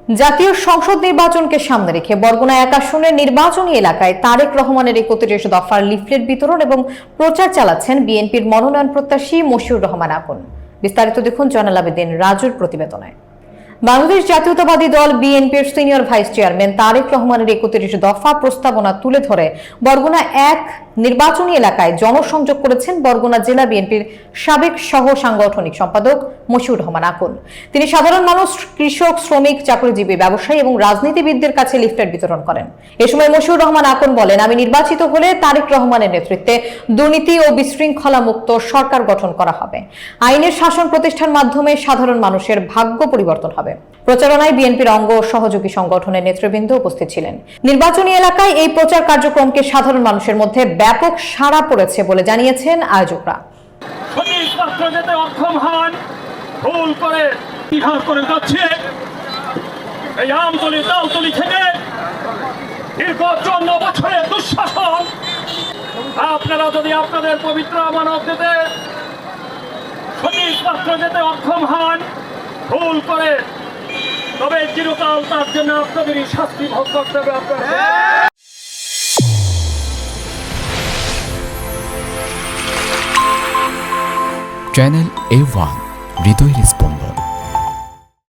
জাতীয় সংসদ নির্বাচনকে সামনে রেখে বরগুনা ১ আসনের নির্বাচনী এলাকায় তারেক রহমানের ৩১ দফার লিফলেট বিতরণ এবং প্রচার চালাচ্ছেন বিএনপির মনোনয়ন প্রত্যাশী মশিউর রহমান আকন। বিস্তারিত দেখুন জয়নাল আবেদিন রাজুর প্রতিবেদনে। বাংলাদেশ জাতীয়তাবাদী দল বিএনপির সিনিয়র ভাইস চেয়ারম্যান তারেক রহমানের ৩১ দফা প্রস্তাবনা তুলে ধরে বরগুনা ১ নির্বাচনী এলাকায় জনসংযোগ করেছেন বরগুনা জেলা বিএনপির সাবেক সহ সাংগঠনিক সম্পাদক মশিউর রহমান আকন। তিনি সাধারণ মানুষ, কৃষক, শ্রমিক, চাকরিজীবী, ব্যবসায়ী এবং রাজনীতিবিদদের কাছে লিফলেট বিতরণ করেন। এ সময় মশিউর রহমান আকন বলেন, আমি নির্বাচিত হলে তারেক রহমানের নেতৃত্বে দুর্নীতি ও বিশৃঙ্খলা মুক্ত সরকার গঠন করা হবে। আইনের শাসন প্রতিষ্ঠার মাধ্যমে সাধারণ মানুষের ভাগ্য পরিবর্তন হবে। প্রচারণায় বিএনপির অঙ্গ ও সহযোগী সংগঠনের নেতৃবৃন্দ উপস্থিত ছিলেন। নির্বাচনী এলাকায় এই প্রচার কার্যক্রমকে সাধারণ মানুষের মধ্যে ব্যাপক সাড়া পড়েছে বলে জানিয়েছেন আয়োজকরা। ভুল করে বিহার করে যাচ্ছে এই আমতলি তালতলি থেকে দীর্ঘ 54 বছরের দুঃশাসন। আপনারা যদি আপনাদের পবিত্র আমানত দিতে সঠিক পাত্র যেতে অক্ষম হন, ভুল করে, তবে চিরকাল তার জন্য আপনাদেরই শাস্তি ভোগ করতে হবে। আপনারা চ্যানেল A1 হৃদয়ের স্পন্দন।